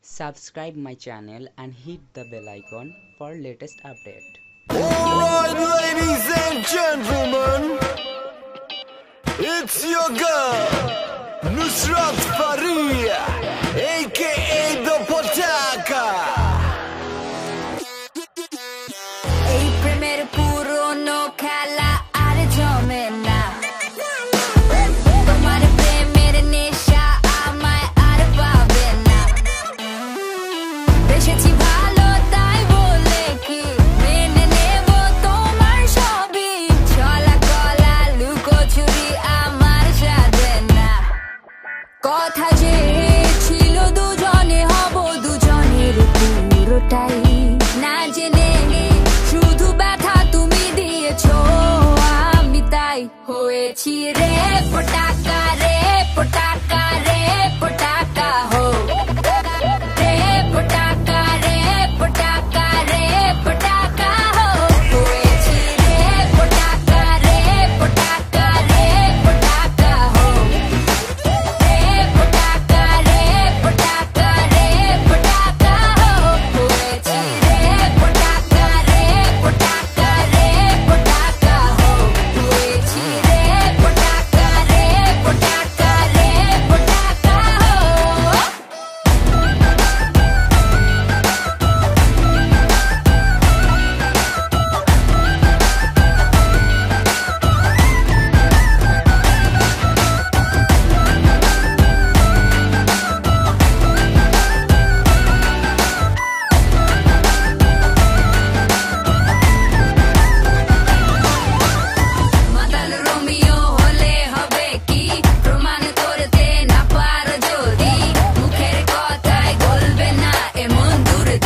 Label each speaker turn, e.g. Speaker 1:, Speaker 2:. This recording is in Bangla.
Speaker 1: Subscribe my channel and hit the bell icon for latest update.
Speaker 2: Alright, ladies and gentlemen, it's your girl, Nusrat Faria, aka the Potaka.
Speaker 3: এই প্রেমের পুরনো খেলা আর জমে না তোমার প্রেমের নেশা আমায় আর পাবে না বেশেছি ভালো তাই বলে কি মেনে নেব তোমার সবই ছলা কলা লুকোচুরি আমার সাথে না কথা যে ছিল দুজনে হব দুজনের পুরোটাই না জেনে শুধু ব্যথা তুমি দিয়েছো আমি তাই হয়েছি রে পটাক